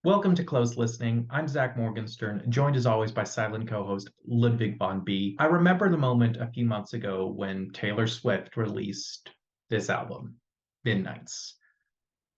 Welcome to Closed Listening. I'm Zach Morgenstern, joined as always by silent co-host Ludwig von B. I remember the moment a few months ago when Taylor Swift released this album, Midnights.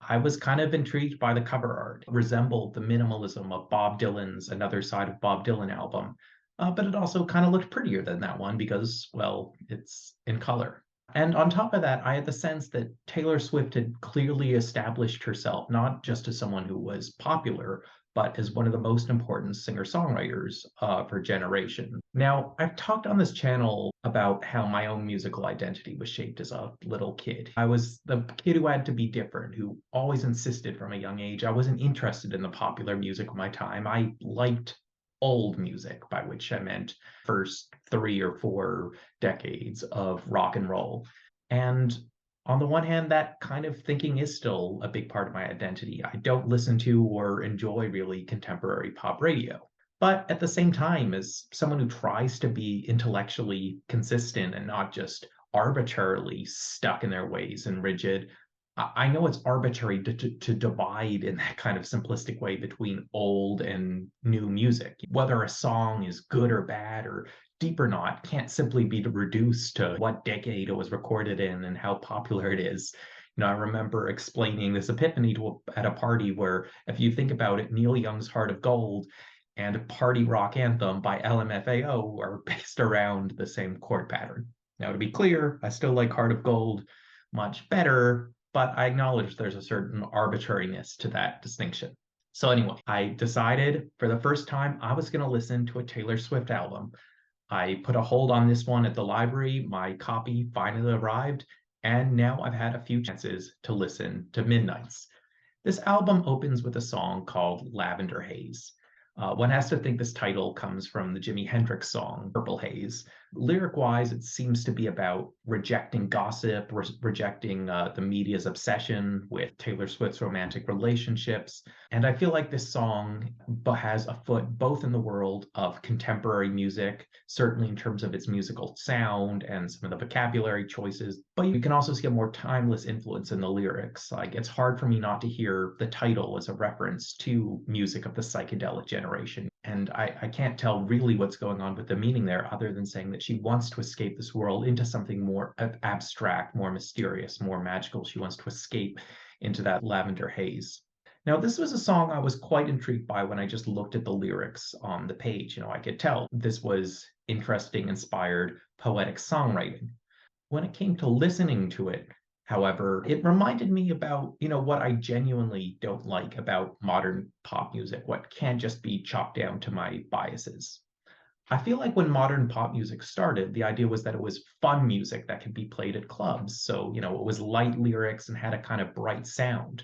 I was kind of intrigued by the cover art. It resembled the minimalism of Bob Dylan's Another Side of Bob Dylan album, but it also kind of looked prettier than that one because, well, it's in color. And on top of that, I had the sense that Taylor Swift had clearly established herself not just as someone who was popular, but as one of the most important singer-songwriters of her generation. Now, I've talked on this channel about how my own musical identity was shaped as a little kid. I was the kid who had to be different, who always insisted from a young age. I wasn't interested in the popular music of my time. I liked old music, by which I meant first 3 or 4 decades of rock and roll. And on the one hand, that kind of thinking is still a big part of my identity. I don't listen to or enjoy really contemporary pop radio. But at the same time, as someone who tries to be intellectually consistent and not just arbitrarily stuck in their ways and rigid, I know it's arbitrary to divide in that kind of simplistic way between old and new music. Whether a song is good or bad or deep or not can't simply be reduced to what decade it was recorded in and how popular it is. I remember explaining this epiphany at a party where, if you think about it, Neil Young's Heart of Gold and Party Rock Anthem by LMFAO are based around the same chord pattern. Now, to be clear, I still like Heart of Gold much better, but I acknowledge there's a certain arbitrariness to that distinction. So anyway, I decided for the first time I was going to listen to a Taylor Swift album. I put a hold on this one at the library. My copy finally arrived, and now I've had a few chances to listen to Midnights. This album opens with a song called Lavender Haze. One has to think this title comes from the Jimi Hendrix song, Purple Haze. Lyric-wise, it seems to be about rejecting gossip, rejecting the media's obsession with Taylor Swift's romantic relationships. And I feel like this song has a foot both in the world of contemporary music, certainly in terms of its musical sound and some of the vocabulary choices, but you can also see a more timeless influence in the lyrics. Like, it's hard for me not to hear the title as a reference to music of the psychedelic generation. And I can't tell really what's going on with the meaning there, other than saying that she wants to escape this world into something more abstract, more mysterious, more magical. She wants to escape into that lavender haze. Now, this was a song I was quite intrigued by when I just looked at the lyrics on the page. I could tell this was interesting, inspired, poetic songwriting. When it came to listening to it, however, it reminded me about, what I genuinely don't like about modern pop music, what can't just be chopped down to my biases. I feel like when modern pop music started, the idea was that it was fun music that could be played at clubs. So, it was light lyrics and had a kind of bright sound.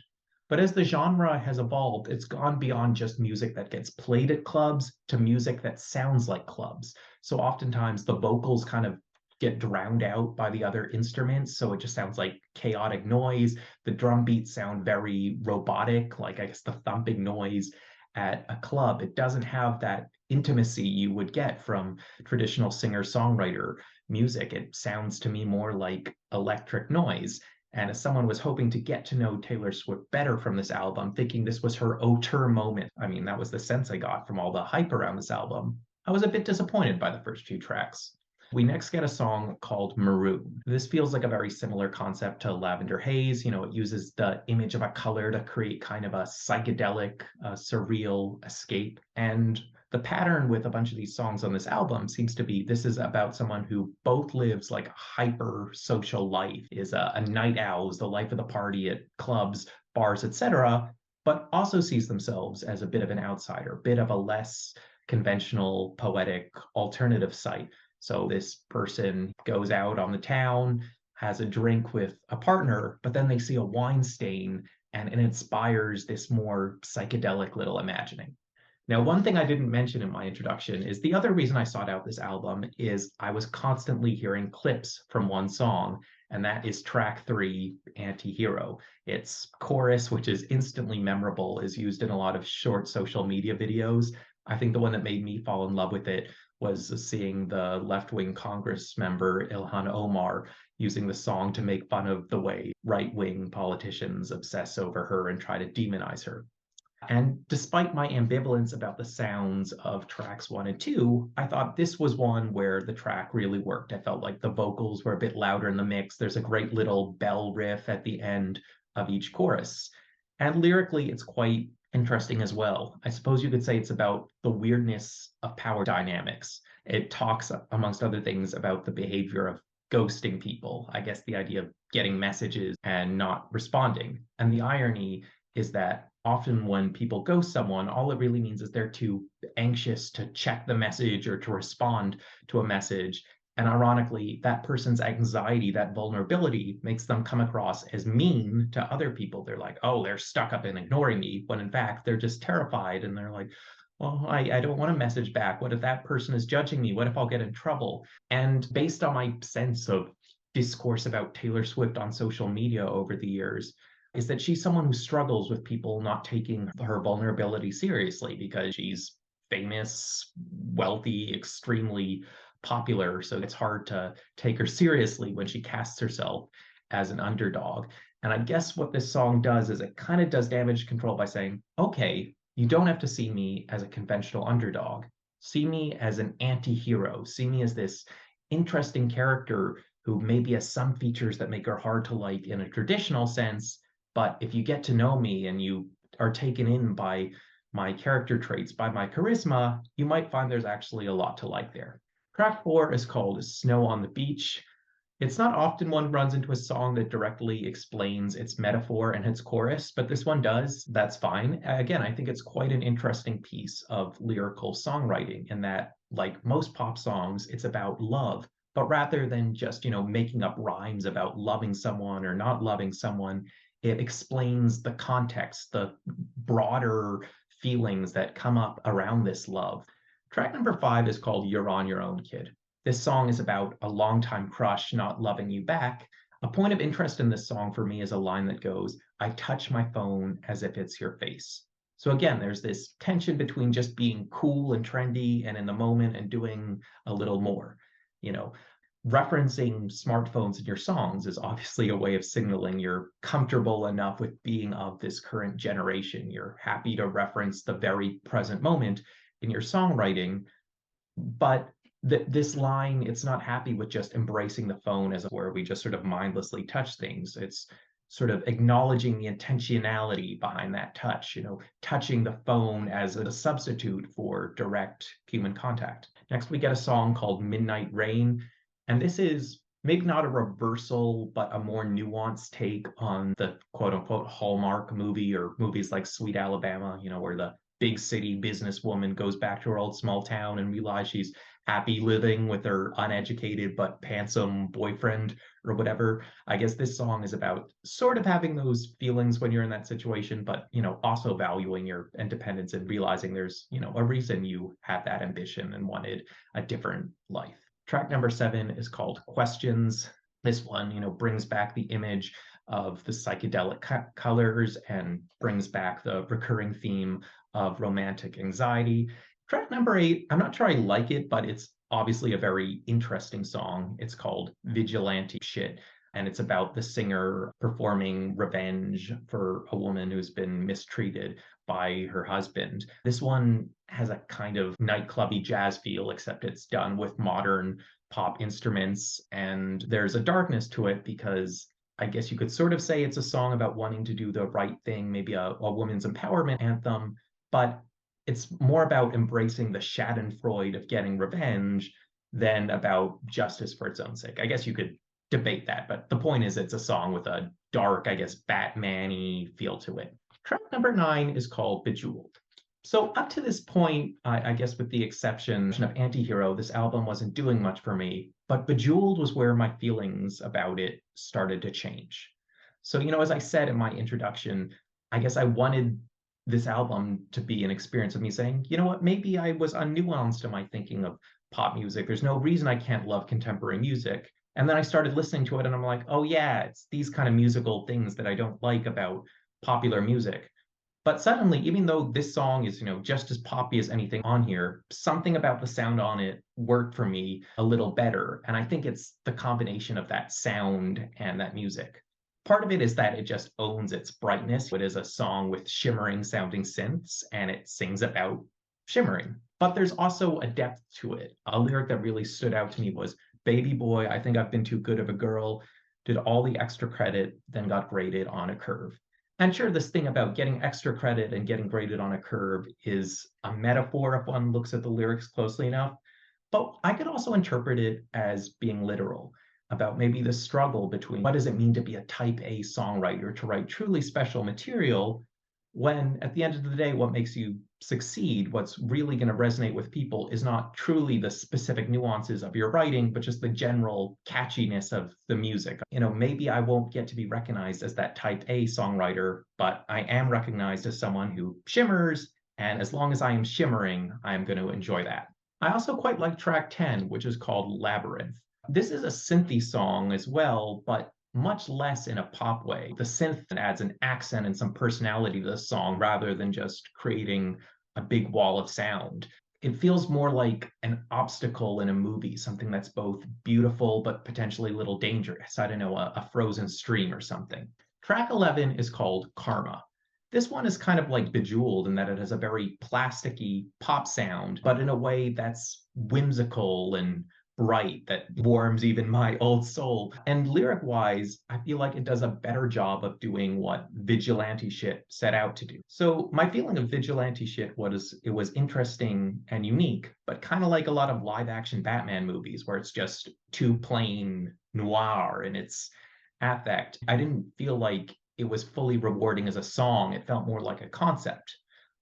But as the genre has evolved, it's gone beyond just music that gets played at clubs to music that sounds like clubs. So oftentimes the vocals kind of get drowned out by the other instruments. So it just sounds like chaotic noise. The drum beats sound very robotic, like I guess the thumping noise at a club. It doesn't have that intimacy you would get from traditional singer-songwriter music. It sounds to me more like electric noise. And as someone was hoping to get to know Taylor Swift better from this album, thinking this was her auteur moment, I mean, that was the sense I got from all the hype around this album, I was a bit disappointed by the first few tracks. We next get a song called Maroon. This feels like a very similar concept to Lavender Haze. It uses the image of a color to create kind of a psychedelic, surreal escape. And the pattern with a bunch of these songs on this album seems to be this is about someone who both lives like a hyper social life, is a night owl, is the life of the party at clubs, bars, etc., but also sees themselves as a bit of an outsider, a bit of a less conventional, poetic, alternative site. So this person goes out on the town, has a drink with a partner, but then they see a wine stain and it inspires this more psychedelic little imagining. Now, one thing I didn't mention in my introduction is the other reason I sought out this album is I was constantly hearing clips from one song, and that is track 3, Anti-Hero. Its chorus, which is instantly memorable, is used in a lot of short social media videos. I think the one that made me fall in love with it was seeing the left-wing Congress member Ilhan Omar using the song to make fun of the way right-wing politicians obsess over her and try to demonize her. And despite my ambivalence about the sounds of tracks one and two, I thought this was one where the track really worked. I felt like the vocals were a bit louder in the mix. There's a great little bell riff at the end of each chorus. And lyrically, it's quite interesting as well. I suppose you could say it's about the weirdness of power dynamics. It talks, amongst other things, about the behavior of ghosting people. I guess the idea of getting messages and not responding. And the irony is that often when people ghost someone, all it really means is they're too anxious to check the message or to respond to a message. And ironically, that person's anxiety, that vulnerability makes them come across as mean to other people. They're like, oh, they're stuck up in ignoring me, when in fact, they're just terrified and they're like, well, I don't want to message back. What if that person is judging me? What if I'll get in trouble? And based on my sense of discourse about Taylor Swift on social media over the years, is that she's someone who struggles with people not taking her vulnerability seriously because she's famous, wealthy, extremely popular. So it's hard to take her seriously when she casts herself as an underdog. And I guess what this song does is it kind of does damage control by saying, okay, you don't have to see me as a conventional underdog. See me as an anti hero. See me as this interesting character who maybe has some features that make her hard to like in a traditional sense, but if you get to know me and you are taken in by my character traits, by my charisma, you might find there's actually a lot to like there. Track four is called Snow on the Beach. It's not often one runs into a song that directly explains its metaphor and its chorus, but this one does. That's fine. Again, I think it's quite an interesting piece of lyrical songwriting in that, like most pop songs, it's about love. But rather than just, making up rhymes about loving someone or not loving someone, it explains the context, the broader feelings that come up around this love. Track number five is called You're on Your Own, Kid. This song is about a longtime crush not loving you back. A point of interest in this song for me is a line that goes, I touch my phone as if it's your face. So again, there's this tension between just being cool and trendy and in the moment and doing a little more. You know, referencing smartphones in your songs is obviously a way of signaling you're comfortable enough with being of this current generation. You're happy to reference the very present moment in your songwriting, but this line, it's not happy with just embracing the phone as where we just sort of mindlessly touch things. It's sort of acknowledging the intentionality behind that touch, touching the phone as a substitute for direct human contact. Next, we get a song called Midnight Rain. And this is maybe not a reversal, but a more nuanced take on the quote unquote Hallmark movie or movies like Sweet Alabama, where the big city businesswoman goes back to her old small town and realizes she's happy living with her uneducated but handsome boyfriend or whatever. I guess this song is about sort of having those feelings when you're in that situation, but also valuing your independence and realizing there's a reason you had that ambition and wanted a different life. Track number seven is called Questions. This one, brings back the image of the psychedelic colors and brings back the recurring theme of romantic anxiety. Track number eight, I'm not sure I like it, but it's obviously a very interesting song. It's called Vigilante Shit, and it's about the singer performing revenge for a woman who's been mistreated by her husband. This one has a kind of nightclubby jazz feel, except it's done with modern pop instruments, and there's a darkness to it because I guess you could sort of say it's a song about wanting to do the right thing, maybe a woman's empowerment anthem, but it's more about embracing the Schadenfreude of getting revenge than about justice for its own sake. I guess you could debate that, but the point is it's a song with a dark, I guess, Batman-y feel to it. Track number nine is called Bejeweled. So up to this point, I guess with the exception of Antihero, this album wasn't doing much for me, but Bejeweled was where my feelings about it started to change. So, as I said in my introduction, I guess I wanted this album to be an experience of me saying, you know what, maybe I was unnuanced in my thinking of pop music. There's no reason I can't love contemporary music. And then I started listening to it and I'm like, oh yeah, it's these kind of musical things that I don't like about popular music. But suddenly, even though this song is, just as poppy as anything on here, something about the sound on it worked for me a little better. And I think it's the combination of that sound and that music. Part of it is that it just owns its brightness. It is a song with shimmering sounding synths, and it sings about shimmering. But there's also a depth to it. A lyric that really stood out to me was, "Baby boy, I think I've been too good of a girl, did all the extra credit, then got graded on a curve." And sure, this thing about getting extra credit and getting graded on a curve is a metaphor if one looks at the lyrics closely enough. But I could also interpret it as being literal, about maybe the struggle between what does it mean to be a type A songwriter, to write truly special material, when at the end of the day, what makes you succeed, what's really going to resonate with people, is not truly the specific nuances of your writing, but just the general catchiness of the music. Maybe I won't get to be recognized as that type A songwriter, but I am recognized as someone who shimmers. And as long as I am shimmering, I'm going to enjoy that. I also quite like track 10, which is called Labyrinth. This is a synthy song as well, but much less in a pop way. The synth adds an accent and some personality to the song rather than just creating a big wall of sound. It feels more like an obstacle in a movie, something that's both beautiful but potentially a little dangerous. I don't know, a frozen stream or something. Track 11 is called Karma. This one is kind of like Bejeweled in that it has a very plasticky pop sound, but in a way that's whimsical and bright that warms even my old soul. And lyric wise, I feel like it does a better job of doing what Vigilante Shit set out to do. So my feeling of Vigilante Shit was it was interesting and unique, but kind of like a lot of live action Batman movies where it's just too plain noir in its affect. I didn't feel like it was fully rewarding as a song. It felt more like a concept.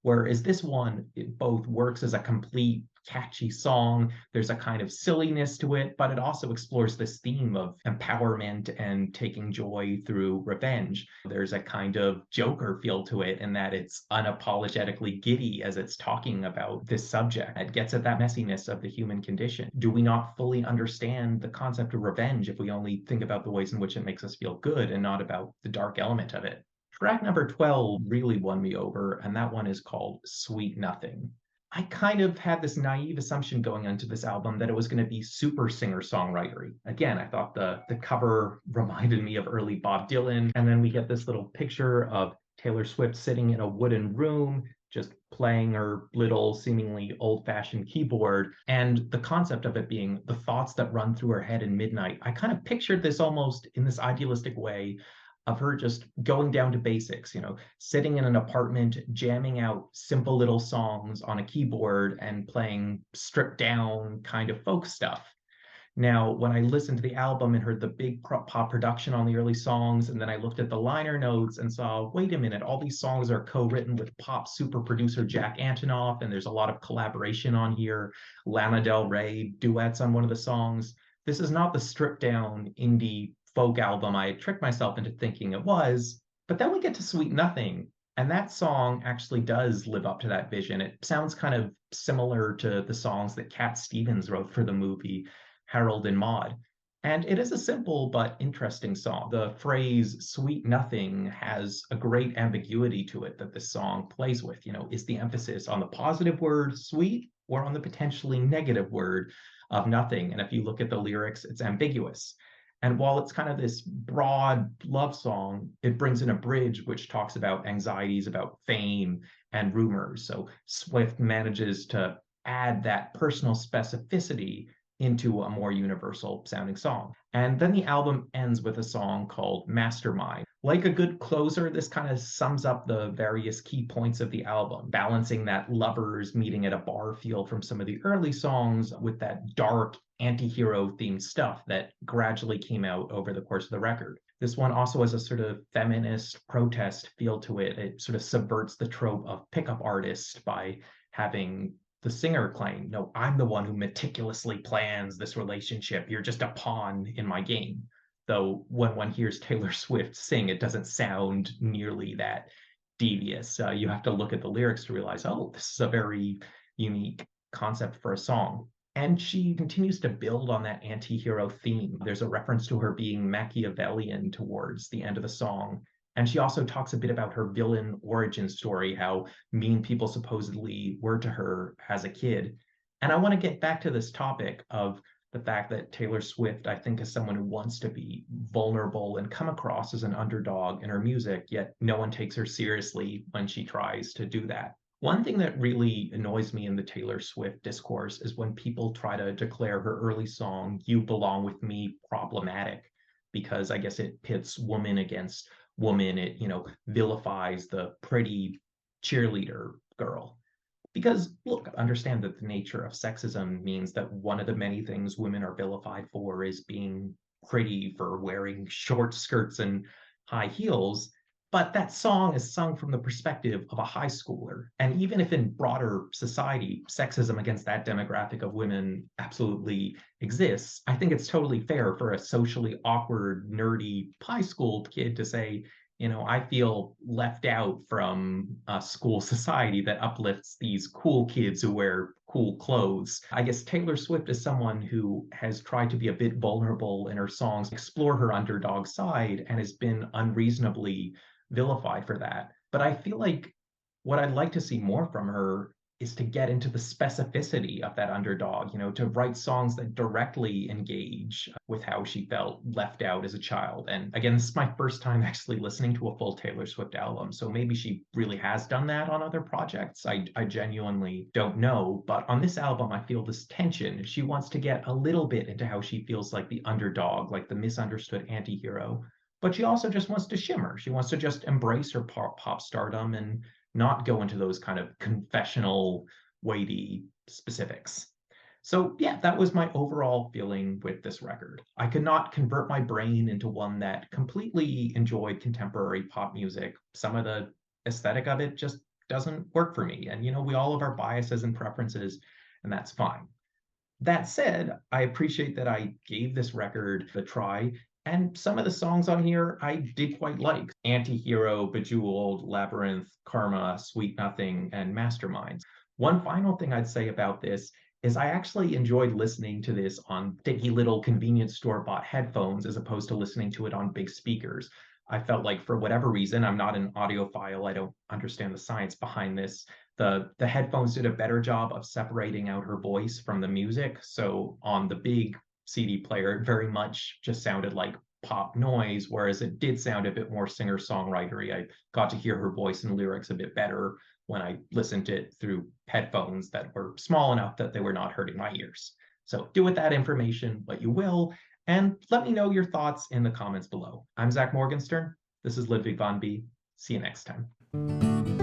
Whereas this one, it both works as a complete catchy song. There's a kind of silliness to it, but it also explores this theme of empowerment and taking joy through revenge. There's a kind of Joker feel to it in that it's unapologetically giddy as it's talking about this subject. It gets at that messiness of the human condition. Do we not fully understand the concept of revenge if we only think about the ways in which it makes us feel good and not about the dark element of it? Track number 12 really won me over, and that one is called Sweet Nothing. I kind of had this naive assumption going into this album that it was going to be super singer-songwritery. Again, I thought the cover reminded me of early Bob Dylan, and then we get this little picture of Taylor Swift sitting in a wooden room, just playing her little, seemingly old-fashioned keyboard, and the concept of it being the thoughts that run through her head in midnight. I kind of pictured this almost in this idealistic way of her just going down to basics, sitting in an apartment, jamming out simple little songs on a keyboard and playing stripped down kind of folk stuff. Now, when I listened to the album and heard the big pop production on the early songs, and then I looked at the liner notes and saw, wait a minute, all these songs are co-written with pop super producer Jack Antonoff, and there's a lot of collaboration on here. Lana Del Rey duets on one of the songs. This is not the stripped down indie folk album I had tricked myself into thinking it was. But then we get to Sweet Nothing, and that song actually does live up to that vision. It sounds kind of similar to the songs that Cat Stevens wrote for the movie Harold and Maude. And it is a simple but interesting song. The phrase sweet nothing has a great ambiguity to it that this song plays with. Is the emphasis on the positive word sweet or on the potentially negative word of nothing? And if you look at the lyrics, it's ambiguous. And while it's kind of this broad love song, it brings in a bridge which talks about anxieties about fame and rumors. So Swift manages to add that personal specificity into a more universal sounding song. And then the album ends with a song called Mastermind. Like a good closer, this kind of sums up the various key points of the album, balancing that lovers meeting at a bar feel from some of the early songs with that dark anti-hero themed stuff that gradually came out over the course of the record. This one also has a sort of feminist protest feel to it. It sort of subverts the trope of pickup artist by having the singer claim, no, I'm the one who meticulously plans this relationship. You're just a pawn in my game. Though when one hears Taylor Swift sing, it doesn't sound nearly that devious. You have to look at the lyrics to realize, oh, this is a very unique concept for a song. And she continues to build on that anti hero theme. There's a reference to her being Machiavellian towards the end of the song. And she also talks a bit about her villain origin story, how mean people supposedly were to her as a kid. And I want to get back to this topic of the fact that Taylor Swift, I think, is someone who wants to be vulnerable and come across as an underdog in her music, yet no one takes her seriously when she tries to do that. One thing that really annoys me in the Taylor Swift discourse is when people try to declare her early song, You Belong With Me, problematic, because I guess it pits woman against woman. It, vilifies the pretty cheerleader girl. Because, look, understand that the nature of sexism means that one of the many things women are vilified for is being pretty, for wearing short skirts and high heels. But that song is sung from the perspective of a high schooler. And even if in broader society, sexism against that demographic of women absolutely exists, I think it's totally fair for a socially awkward, nerdy high school kid to say, I feel left out from a school society that uplifts these cool kids who wear cool clothes. I guess Taylor Swift is someone who has tried to be a bit vulnerable in her songs, explore her underdog side, and has been unreasonably vilified for that. But I feel like what I'd like to see more from her is to get into the specificity of that underdog, to write songs that directly engage with how she felt left out as a child. And again, this is my first time actually listening to a full Taylor Swift album. So maybe she really has done that on other projects. I genuinely don't know. But on this album, I feel this tension. She wants to get a little bit into how she feels like the underdog, like the misunderstood anti hero. But she also just wants to shimmer. She wants to just embrace her pop stardom and not go into those kind of confessional, weighty specifics. So, yeah, that was my overall feeling with this record. I could not convert my brain into one that completely enjoyed contemporary pop music. Some of the aesthetic of it just doesn't work for me. And, we all have our biases and preferences, and that's fine. That said, I appreciate that I gave this record a try, and some of the songs on here I did quite like. Anti-Hero, Bejeweled, Labyrinth, Karma, Sweet Nothing, and Masterminds. One final thing I'd say about this is I actually enjoyed listening to this on sticky little convenience store bought headphones as opposed to listening to it on big speakers. I felt like for whatever reason, I'm not an audiophile, I don't understand the science behind this. The headphones did a better job of separating out her voice from the music. So on the big CD player, it very much just sounded like pop noise, whereas it did sound a bit more singer-songwritery. I got to hear her voice and lyrics a bit better when I listened to it through headphones that were small enough that they were not hurting my ears. So do with that information what you will, and let me know your thoughts in the comments below. I'm Zach Morgenstern. This is Ludwig von B. See you next time.